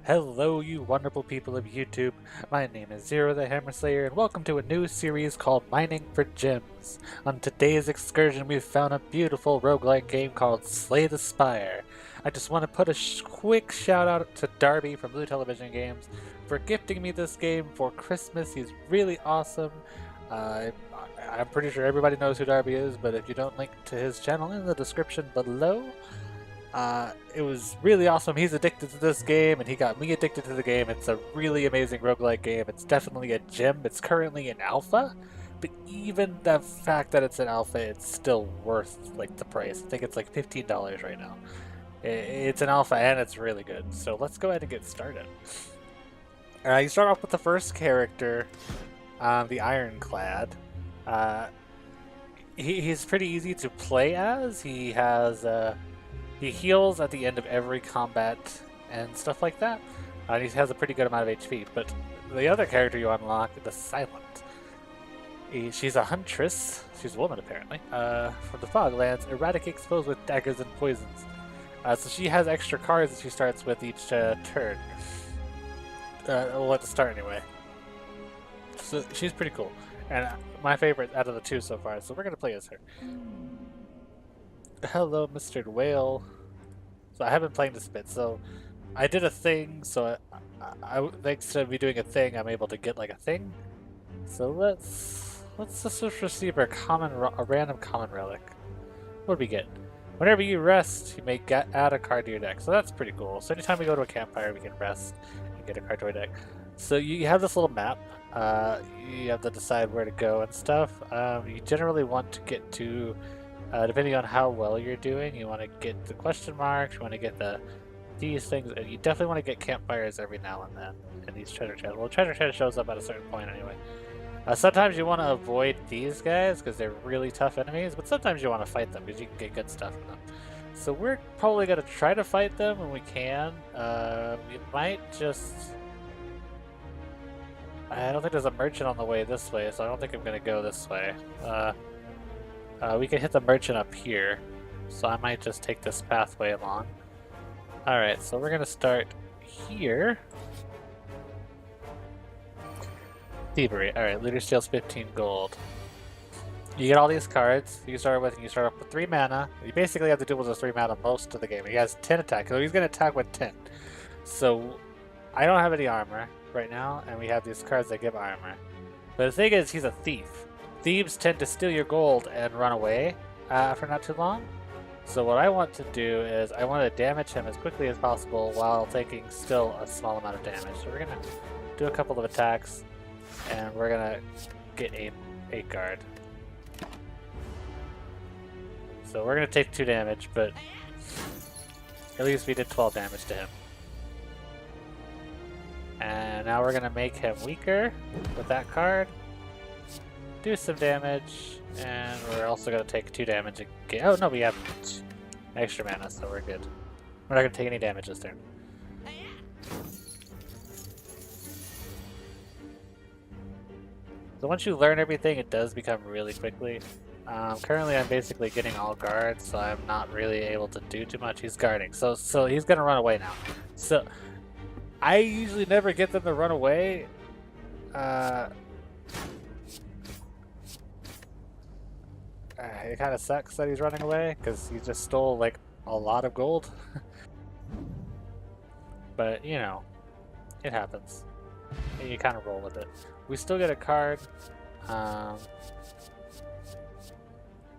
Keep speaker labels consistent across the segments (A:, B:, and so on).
A: Hello, you wonderful people of YouTube. My name is Zero the Hammer Slayer, and welcome to a new series called Mining for Gems. On today's excursion, we've found a beautiful roguelike game called Slay the Spire. I just want to put a quick shout out to Darby from Blue Television Games for gifting me this game for Christmas. He's really awesome. I'm pretty sure everybody knows who Darby is, but if you don't, link to his channel in the description below. It was really awesome. He's addicted to this game, and he got me addicted to the game. It's a really amazing roguelike game. It's definitely a gem. It's currently in alpha, but even the fact that it's in alpha, it's still worth like the price. I think it's like $15 right now. It's an alpha, and it's really good. So let's go ahead and get started. You start off with the first character, the Ironclad. He's pretty easy to play as. He has he heals at the end of every combat and stuff like that. And he has a pretty good amount of HP. But the other character you unlock, the Silent. She's a huntress. She's a woman, apparently. From the Foglands, eradicates foes with daggers and poisons. So she has extra cards that she starts with each turn. Well, at the start, anyway. So she's pretty cool. And my favorite out of the two so far. So we're going to play as her. Hello, Mr. Whale. So I have been playing this a bit, so I did a thing, so thanks to me doing a thing, I'm able to get like a thing. So let's just receive a random common relic. What do we get? Whenever you rest, you may add a card to your deck. So that's pretty cool. So anytime we go to a campfire, we can rest and get a card to our deck. So you have this little map. You have to decide where to go and stuff. You generally want to get to depending on how well you're doing, you want to get the question marks, you want to get these things, and you definitely want to get campfires every now and then in these treasure chests. Well, treasure chest shows up at a certain point anyway. Sometimes you want to avoid these guys because they're really tough enemies, but sometimes you want to fight them because you can get good stuff from them. So we're probably going to try to fight them when we can. You might just... I don't think there's a merchant on the way this way, so I don't think I'm going to go this way. We can hit the merchant up here, so I might just take this pathway along. Alright, so we're gonna start here. Thievery. Alright, looter steals 15 gold. You get all these cards you start with, and you start off with 3 mana. You basically have to deal with those 3 mana most of the game. He has 10 attack, so he's gonna attack with 10. So, I don't have any armor right now, and we have these cards that give armor. But the thing is, he's a thief. Thieves tend to steal your gold and run away for not too long. So what I want to do is I want to damage him as quickly as possible while taking still a small amount of damage. So we're going to do a couple of attacks and we're going to get 8 guard. So we're going to take 2 damage, but at least we did 12 damage to him. And now we're going to make him weaker with that card. Do some damage, and we're also going to take 2 damage again. Oh no, we have extra mana, so we're good. We're not going to take any damage this turn. So once you learn everything, it does become really quickly. Currently I'm basically getting all guards, so I'm not really able to do too much. He's guarding, so he's going to run away now. So I usually never get them to run away. It kind of sucks that he's running away because he just stole like a lot of gold. But you know, it happens. You kind of roll with it. We still get a card.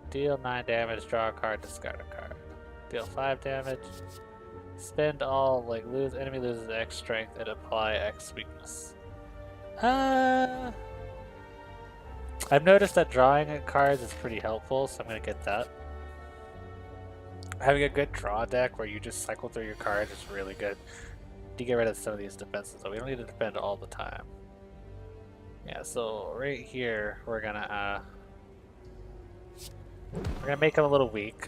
A: Deal 9 damage, draw a card, discard a card. Deal 5 damage. Spend all, like enemy loses X strength and apply X weakness. I've noticed that drawing cards is pretty helpful, so I'm going to get that. Having a good draw deck where you just cycle through your cards is really good. You get rid of some of these defenses, though. We don't need to defend all the time. Yeah, so right here, we're gonna make him a little weak.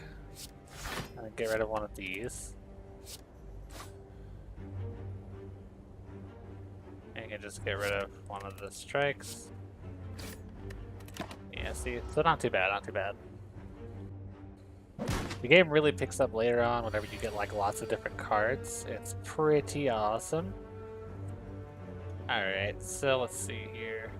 A: And get rid of one of these. And you can just get rid of one of the strikes. Yeah, see, so not too bad, not too bad. The game really picks up later on whenever you get like lots of different cards. It's pretty awesome. Alright, so let's see here.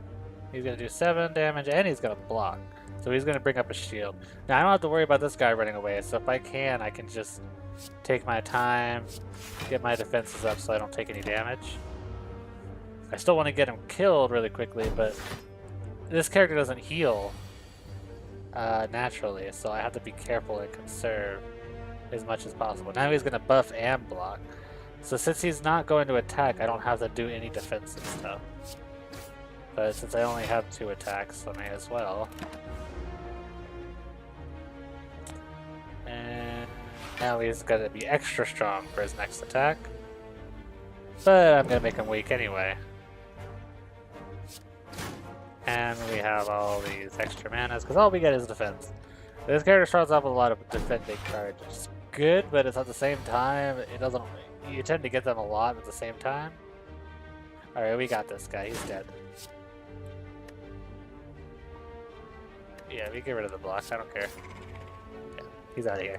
A: He's gonna do 7 damage and he's gonna block. So he's gonna bring up a shield. Now I don't have to worry about this guy running away, so if I can just take my time, get my defenses up so I don't take any damage. I still want to get him killed really quickly, but this character doesn't heal naturally, so I have to be careful and conserve as much as possible. Now he's gonna buff and block. So since he's not going to attack, I don't have to do any defensive stuff. But since I only have 2 attacks, I may as well. And now he's gonna be extra strong for his next attack. But I'm gonna make him weak anyway. And we have all these extra manas, because all we get is defense. This character starts off with a lot of defending cards, which is good, but it's at the same time, it doesn't. You tend to get them a lot at the same time. Alright, we got this guy. He's dead. Yeah, we get rid of the block. I don't care. Yeah, he's out of here.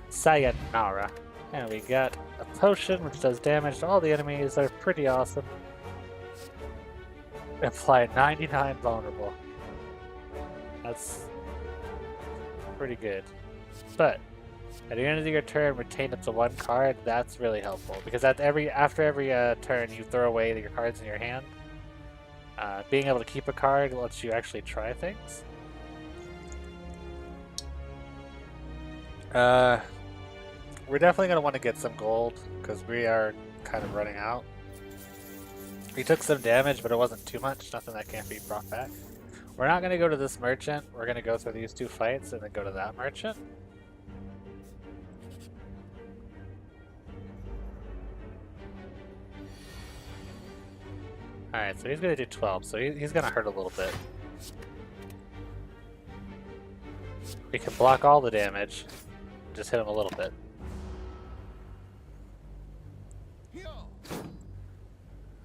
A: Sayonara. And we got a potion which does damage to all the enemies. They're pretty awesome. Apply 99 vulnerable. That's pretty good. But at the end of your turn, retain up to 1 card. That's really helpful because after every turn, you throw away your cards in your hand. Being able to keep a card lets you actually try things. We're definitely going to want to get some gold because we are kind of running out. We took some damage, but it wasn't too much. Nothing that can't be brought back. We're not going to go to this merchant. We're going to go through these 2 fights and then go to that merchant. Alright, so he's going to do 12, so he's going to hurt a little bit. We can block all the damage. Just hit him a little bit.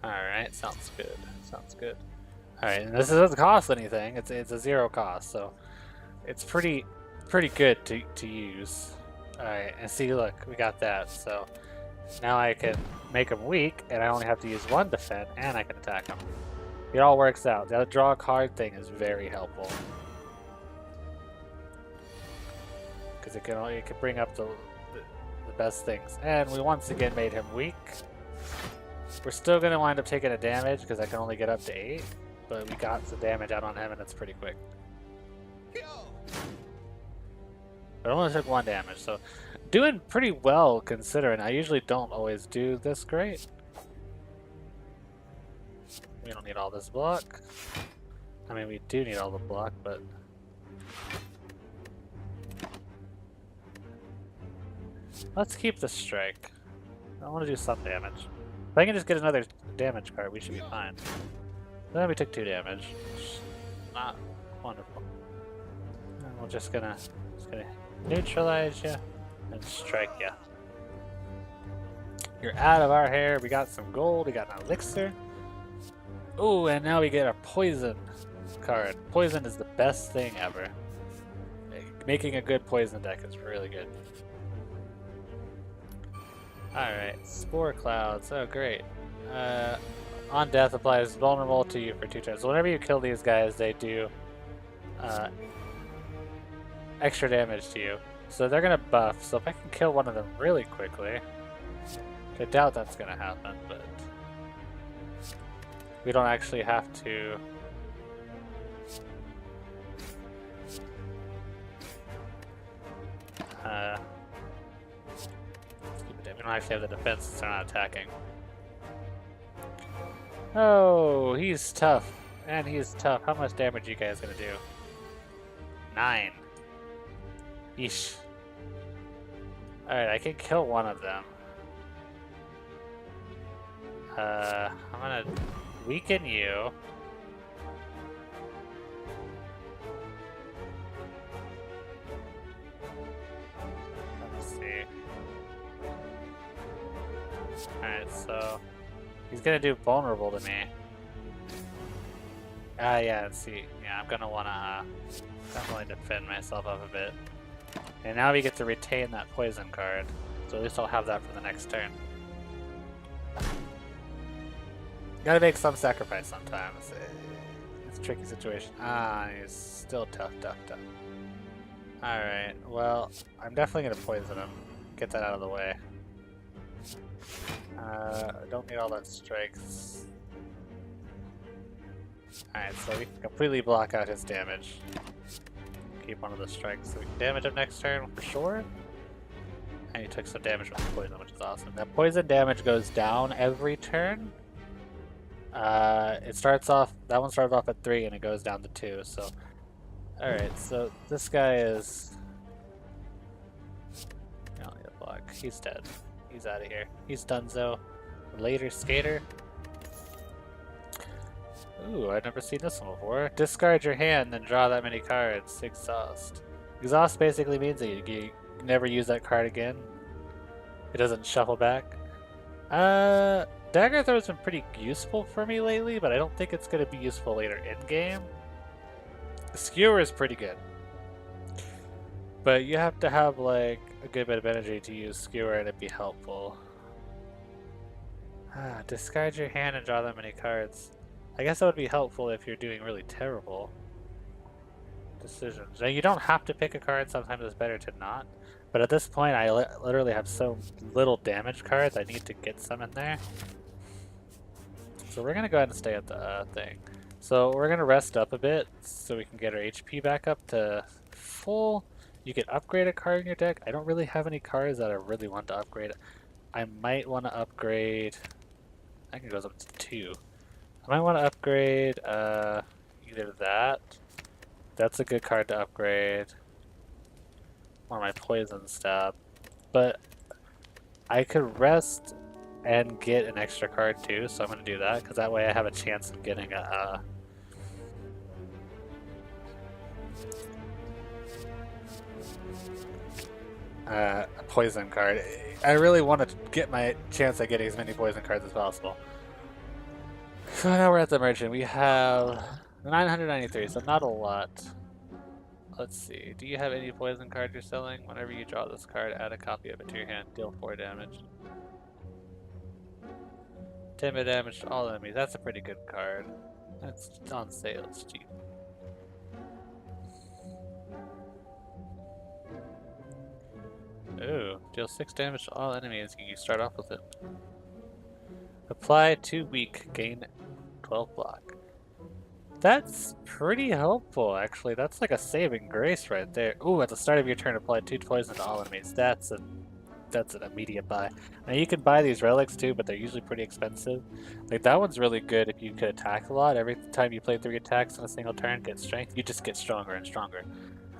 A: Alright, sounds good. Sounds good. Alright, and this doesn't cost anything. It's a 0 cost, so it's pretty good to use. Alright, and see, look, we got that. So now I can make him weak, and I only have to use 1 defend, and I can attack him. It all works out. The draw a card thing is very helpful. Because it can bring up the best things. And we once again made him weak. We're still going to wind up taking a damage because I can only get up to 8. But we got some damage out on him and it's pretty quick. But I only took 1 damage, so doing pretty well considering. I usually don't always do this great. We don't need all this block. I mean, we do need all the block, but... let's keep the strike. I want to do some damage. If I can just get another damage card, we should be fine. Then we took 2 damage. Not wonderful. And we're just gonna neutralize you and strike you. You're out of our hair. We got some gold. We got an elixir. Ooh, and now we get a poison card. Poison is the best thing ever. Making a good poison deck is really good. Alright, Spore Clouds. Oh, great. On death applies vulnerable to you for 2 turns. So whenever you kill these guys, they do extra damage to you. So they're going to buff. So if I can kill one of them really quickly, I doubt that's going to happen, but we don't actually have to... we don't actually have the defense since they're not attacking. Oh, he's tough. And he's tough. How much damage are you guys gonna do? 9. Yeesh. Alright, I can kill one of them. I'm gonna weaken you. Let's see. Alright, so he's gonna do vulnerable to me. Yeah, let's see. Yeah, I'm gonna wanna definitely defend myself up a bit. And now we get to retain that poison card. So at least I'll have that for the next turn. Gotta make some sacrifice sometimes. It's a tricky situation. Ah, he's still tough. Alright, well, I'm definitely gonna poison him. Get that out of the way. Don't need all that strength. Alright, so we can completely block out his damage. Keep one of the strikes so we can damage him next turn for sure. And he took some damage with poison, which is awesome. That poison damage goes down every turn. It starts off, that one started off at 3 and it goes down to 2, so. Alright, so this guy is. I don't need a block. He's dead. He's out of here. He's donezo. Later skater. Ooh, I've never seen this one before. Discard your hand, then draw that many cards. Exhaust. Exhaust basically means that you never use that card again. It doesn't shuffle back. Dagger Throw has been pretty useful for me lately, but I don't think it's going to be useful later in-game. Skewer is pretty good. But you have to have, like, a good bit of energy to use Skewer and it'd be helpful. Discard your hand and draw that many cards. I guess that would be helpful if you're doing really terrible decisions. Now, you don't have to pick a card, sometimes it's better to not. But at this point, I literally have so little damage cards, I need to get some in there. So we're going to go ahead and stay at the thing. So we're going to rest up a bit so we can get our HP back up to full. You can upgrade a card in your deck. I don't really have any cards that I really want to upgrade. I might want to upgrade... I think it goes up to 2. I might want to upgrade either that. That's a good card to upgrade. Or my poison stab. But I could rest and get an extra card too, so I'm going to do that, because that way I have a chance of getting a poison card. I really want to get my chance at getting as many poison cards as possible. So now we're at the merchant. We have 993, so not a lot. Let's see. Do you have any poison cards you're selling? Whenever you draw this card, add a copy of it to your hand. Deal 4 damage. 10 damage to all enemies. That's a pretty good card. That's on sale. It's cheap. Ooh, deal 6 damage to all enemies. You start off with it. Apply 2 weak, gain 12 block. That's pretty helpful, actually. That's like a saving grace right there. Ooh, at the start of your turn, apply 2 poison to all enemies. That's an immediate buy. Now you can buy these relics too, but they're usually pretty expensive. Like that one's really good if you could attack a lot. Every time you play 3 attacks in a single turn, get strength, you just get stronger and stronger.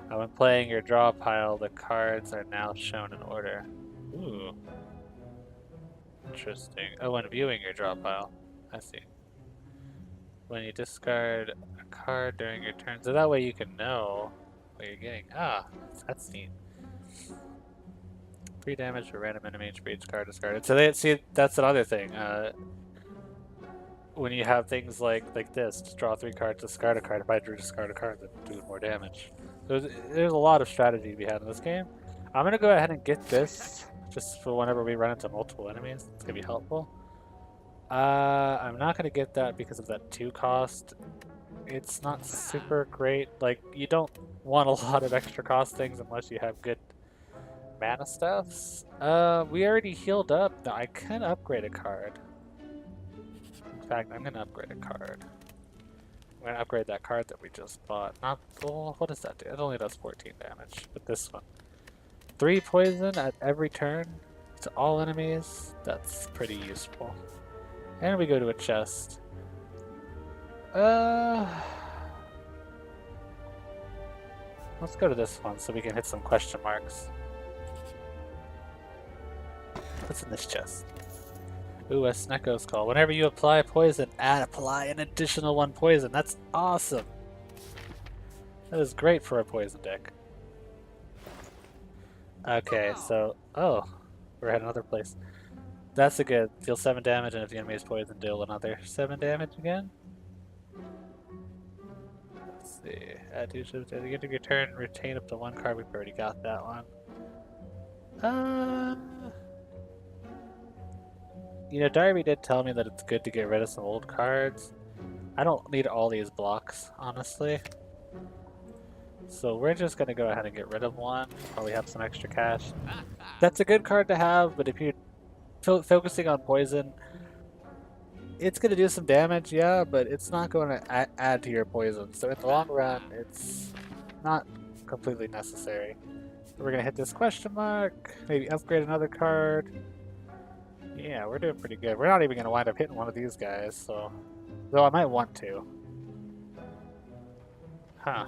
A: When playing your draw pile, the cards are now shown in order. Ooh. Interesting. Oh, when viewing your draw pile. I see. When you discard a card during your turn, so that way you can know what you're getting. Ah, that's neat. 3 damage for random enemy for each card discarded. So see, that's another thing. When you have things like this, just draw 3 cards, discard a card. If I discard a card, then do more damage. There's a lot of strategy to be had in this game. I'm gonna go ahead and get this just for whenever we run into multiple enemies. It's gonna be helpful. I'm not gonna get that because of that 2 cost. It's not super great. Like, you don't want a lot of extra cost things unless you have good mana stuffs. We already healed up. Now I can upgrade a card. In fact, I'm gonna upgrade a card. I'm gonna upgrade that card that we just bought. Not, oh, what does that do? It only does 14 damage, but this one. 3 poison at every turn to all enemies. That's pretty useful. And we go to a chest. Let's go to this one so we can hit some question marks. What's in this chest? Ooh, a Sneko's Call. Whenever you apply poison, apply an additional 1 poison. That's awesome. That is great for a poison deck. Okay, so... Oh, we're at another place. That's a good. Deal 7 damage, and if the enemy is poisoned, deal another 7 damage again. Let's see. At the end of your turn, retain up to 1 card. We've already got that one. You know, Darby did tell me that it's good to get rid of some old cards. I don't need all these blocks, honestly. So we're just gonna go ahead and get rid of one, probably have some extra cash. That's a good card to have, but if you're focusing on poison, it's gonna do some damage, yeah, but it's not gonna add to your poison. So in the long run, it's not completely necessary. We're gonna hit this question mark, maybe upgrade another card. Yeah, we're doing pretty good. We're not even gonna wind up hitting one of these guys, so... Though I might want to. Huh.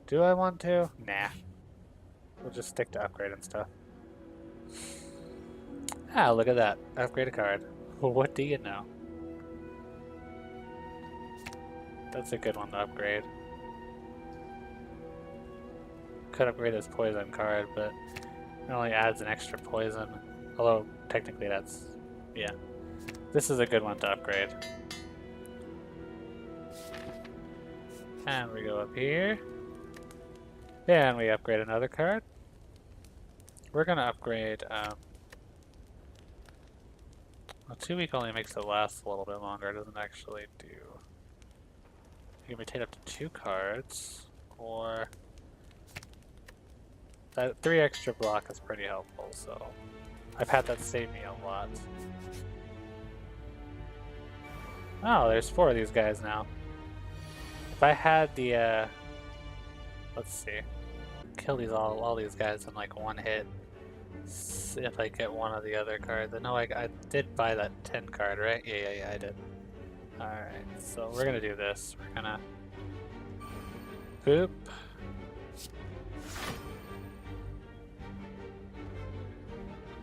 A: Do I want to? Nah. We'll just stick to upgrading stuff. Ah, look at that. Upgrade a card. What do you know? That's a good one to upgrade. Could upgrade this poison card, but it only adds an extra poison. Although, technically that's... yeah. This is a good one to upgrade. And we go up here. And we upgrade another card. We're gonna upgrade, well, 2 week only makes it last a little bit longer. It doesn't actually do... You can rotate up to 2 cards, or... That 3 extra block is pretty helpful, so... I've had that save me a lot. Oh, there's 4 of these guys now. If I had the, let's see. Kill these all these guys in like one hit. See if I get one of the other cards. I know I did buy that 10 card, right? Yeah, I did. Alright, so we're gonna do this. We're gonna... Boop.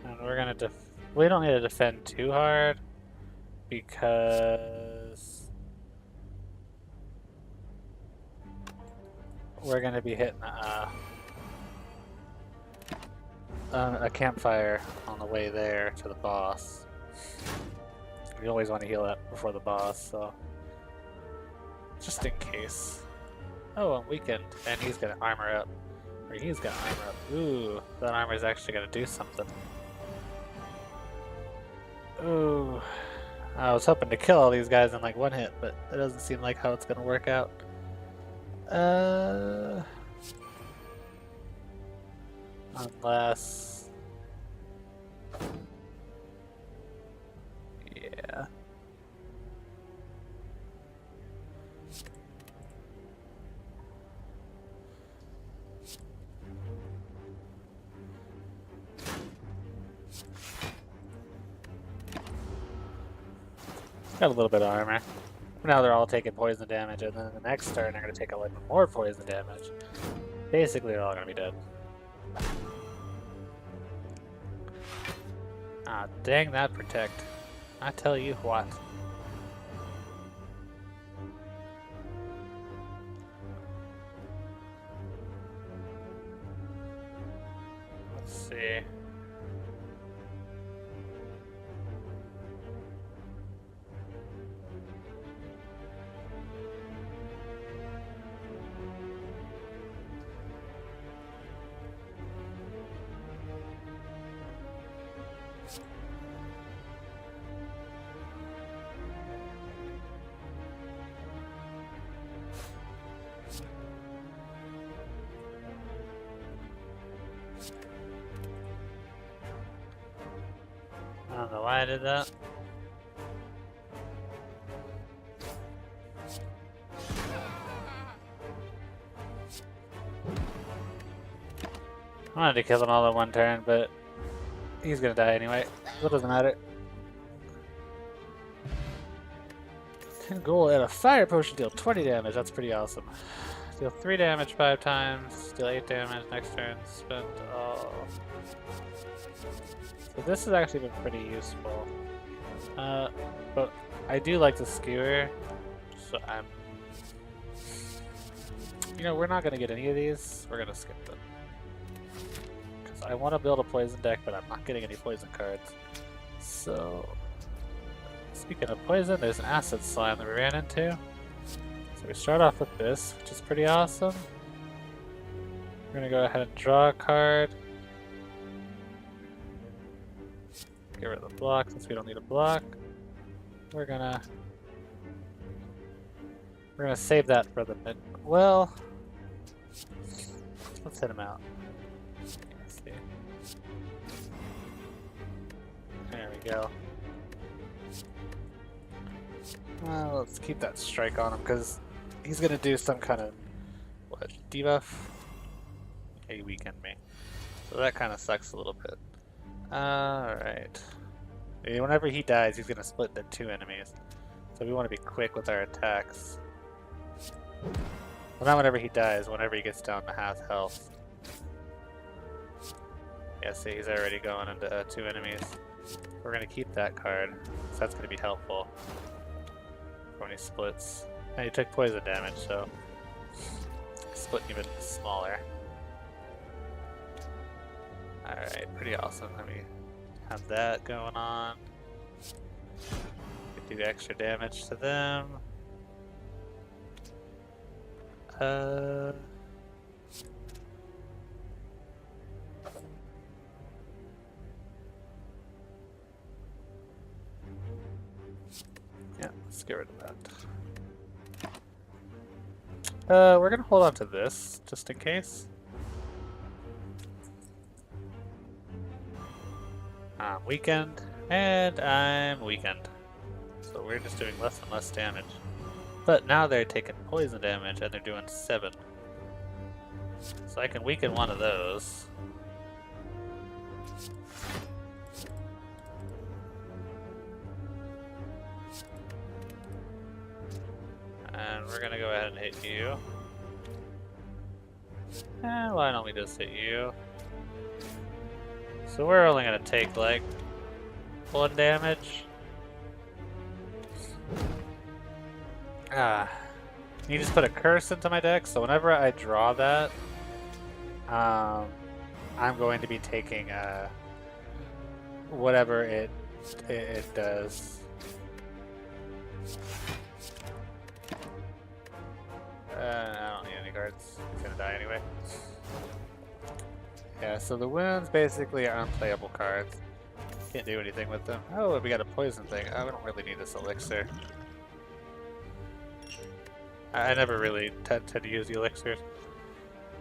A: And we're gonna we don't need to defend too hard, because we're gonna be hitting a campfire on the way there to the boss. We always want to heal that before the boss, so just in case. Oh, and weakened, and he's gonna armor up. Or he's gonna armor up. Ooh, that armor is actually gonna do something. Ooh, I was hoping to kill all these guys in like one hit, but that doesn't seem like how it's gonna work out. Unless... yeah. Got a little bit of armor. Now they're all taking poison damage, and then the next turn they're going to take a little bit more poison damage. Basically, they're all going to be dead. Ah, dang that protect. I tell you what. Let's see. I don't know why I did that. I wanted to kill them all in one turn, but he's gonna die anyway. So it doesn't matter. 10 gold and a fire potion deal 20 damage. That's pretty awesome. Deal 3 damage 5 times. Deal 8 damage next turn. Spend all. So this has actually been pretty useful. But I do like the skewer, so I'm... You know, we're not going to get any of these. We're going to skip them. Because I want to build a poison deck, but I'm not getting any poison cards. So... Speaking of poison, there's an acid slime that we ran into. So we start off with this, which is pretty awesome. We're going to go ahead and draw a card. get rid of the block since we don't need a block. We're gonna save that for the mid. Well, let's hit him out. Let's see. There we go. Let's keep that strike on him because he's gonna do some kind of debuff. He weakened me, so that kind of sucks a little bit. All right. Whenever he dies, he's gonna split into 2 enemies, so we want to be quick with our attacks. Well, not whenever he dies. Whenever he gets down to half health. Yeah, see, he's already going into 2 enemies. We're gonna keep that card, so that's gonna be helpful when he splits. And he took poison damage, so split even smaller. Alright, pretty awesome. Let me have that going on. Do extra damage to them. Yeah, let's get rid of that. We're gonna hold on to this just in case. I'm weakened, and I'm weakened. So we're just doing less and less damage. But now they're taking poison damage, and they're doing 7. So I can weaken one of those. And we're gonna go ahead and hit you. And why don't we just hit you? So we're only gonna take like 1 damage. You just put a curse into my deck, so whenever I draw that, I'm going to be taking whatever it does. I don't need any cards. He's gonna die anyway. Yeah, so the wounds basically are unplayable cards. Can't do anything with them. Oh, we got a poison thing. Oh, we don't really need this elixir. I never really tend to use the elixirs.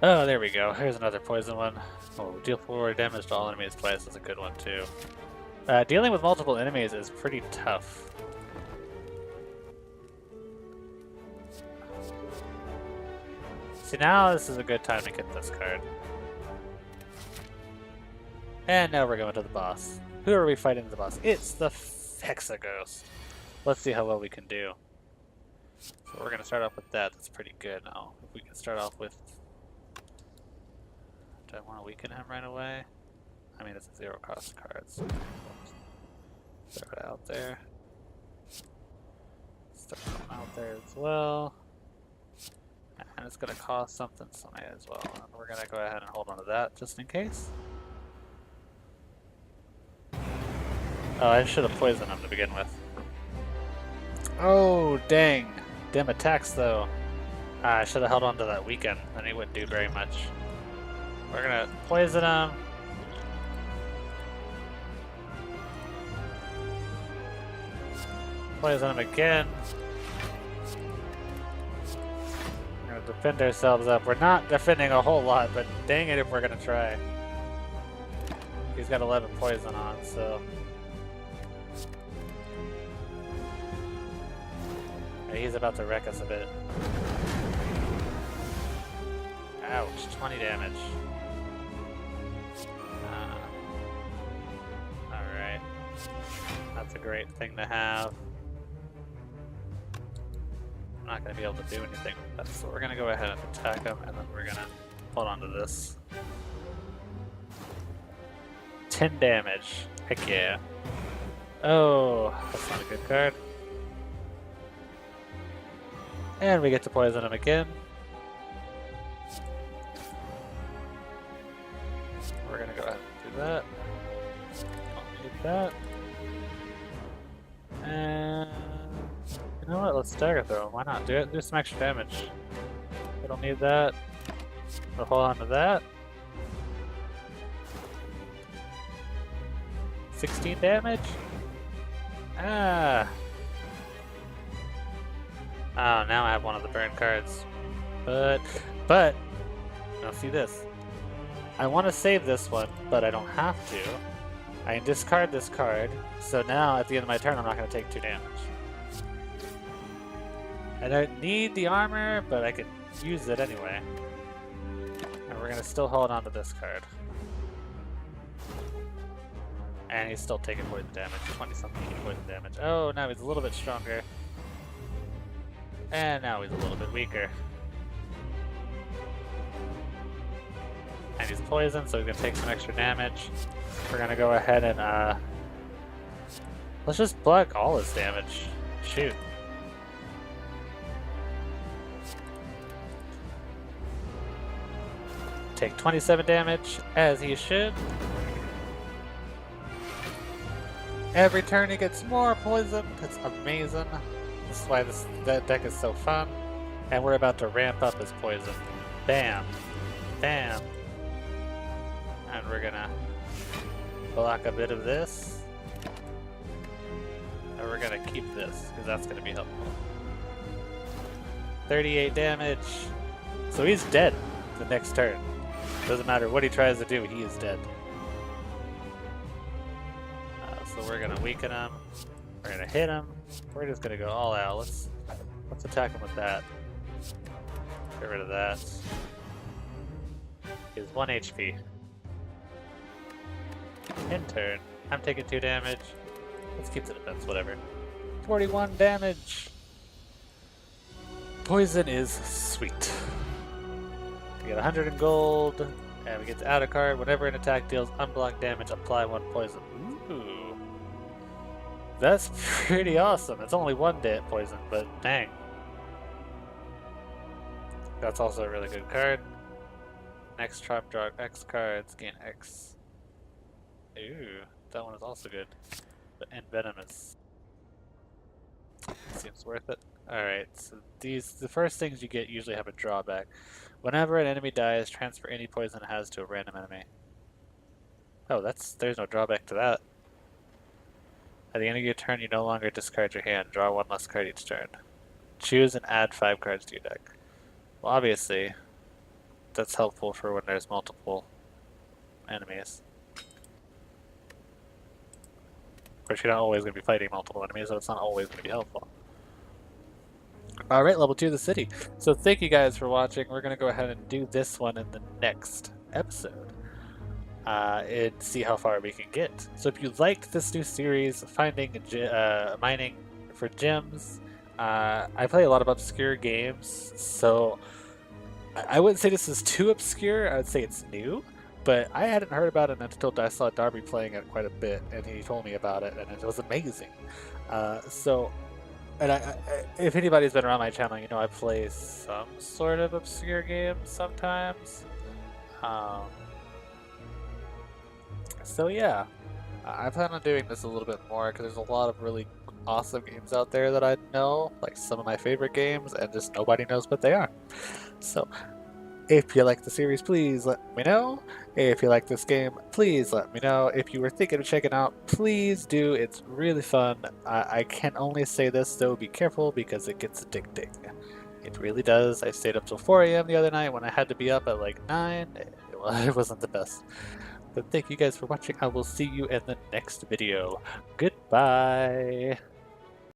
A: Oh, there we go. Here's another poison one. Oh, deal 4 damage to all enemies twice is a good one too. Dealing with multiple enemies is pretty tough. See, now this is a good time to get this card. And now we're going to the boss. Who are we fighting the boss? It's the Hexaghost. Let's see how well we can do. So we're going to start off with that. That's pretty good now. If we can start off with... Do I want to weaken him right away? I mean, it's a 0 cost card, so... Throw it out there. Throw it out there as well. And it's going to cost something, so may as well. And we're going to go ahead and hold on to that just in case. Oh, I should have poisoned him to begin with. Oh, dang. Dim attacks, though. I should have held on to that weaken, then he wouldn't do very much. We're gonna poison him. Poison him again. We're gonna defend ourselves up. We're not defending a whole lot, but dang it if we're gonna try. He's got 11 poison on, so... He's about to wreck us a bit. Ouch, 20 damage. Alright. That's a great thing to have. I'm not going to be able to do anything with that, so we're going to go ahead and attack him, and then we're going to hold on to this. 10 damage. Heck yeah. Oh, that's not a good card. And we get to poison him again. We're gonna go ahead and do that. Don't need that. And you know what? Let's stagger throw him. Why not? Do some extra damage. We don't need that. We'll hold on to that. 16 damage? Ah. Oh, now I have one of the burn cards. But, now see this. I want to save this one, but I don't have to. I can discard this card, so now at the end of my turn I'm not going to take 2 damage. I don't need the armor, but I could use it anyway. And we're going to still hold on to this card. And he's still taking poison damage, 20-something poison damage. Oh, now he's a little bit stronger. And now he's a little bit weaker. And he's poisoned, so he's going to take some extra damage. We're going to go ahead and, let's just block all his damage. Shoot. Take 27 damage, as he should. Every turn he gets more poison. It's amazing. This is why that deck is so fun. And we're about to ramp up his poison. Bam. Bam. And we're gonna block a bit of this. And we're gonna keep this, because that's gonna be helpful. 38 damage. So he's dead the next turn. Doesn't matter what he tries to do, he is dead. So we're gonna weaken him. We're gonna hit him. We're just gonna go all out. Let's attack him with that. Get rid of that. He's 1 HP. In turn. I'm taking 2 damage. Let's keep the defense, whatever. 41 damage. Poison is sweet. We get 100 in gold, and we get to add a card. Whenever an attack deals unblocked damage, apply 1 poison. Ooh. That's pretty awesome. It's only 1 poison, but dang. That's also a really good card. Next trap, draw X cards, gain X. Ooh, that one is also good. But venomous. Seems worth it. Alright, so the first things you get usually have a drawback. Whenever an enemy dies, transfer any poison it has to a random enemy. Oh, there's no drawback to that. At the end of your turn, you no longer discard your hand. Draw 1 less card each turn. Choose and add 5 cards to your deck. Well, obviously, that's helpful for when there's multiple enemies. Of course, you're not always going to be fighting multiple enemies, so it's not always going to be helpful. Alright, level 2 of the city. So thank you guys for watching. We're going to go ahead and do this one in the next episode. And see how far we can get. So if you liked this new series, mining for gems, I play a lot of obscure games, so I wouldn't say this is too obscure. I would say it's new, but I hadn't heard about it until I saw Darby playing it quite a bit, and he told me about it, and it was amazing. If anybody's been around my channel, you know I play some sort of obscure games sometimes. So yeah, I plan on doing this a little bit more because there's a lot of really awesome games out there that I know, like some of my favorite games, and just nobody knows what they are. So if you like the series, please let me know. If you like this game, please let me know. If you were thinking of checking out, please do. It's really fun. I can only say this though, be careful because it gets addicting. It really does. I stayed up till 4 AM the other night when I had to be up at like 9. It wasn't the best. But thank you guys for watching. I will see you in the next video. Goodbye.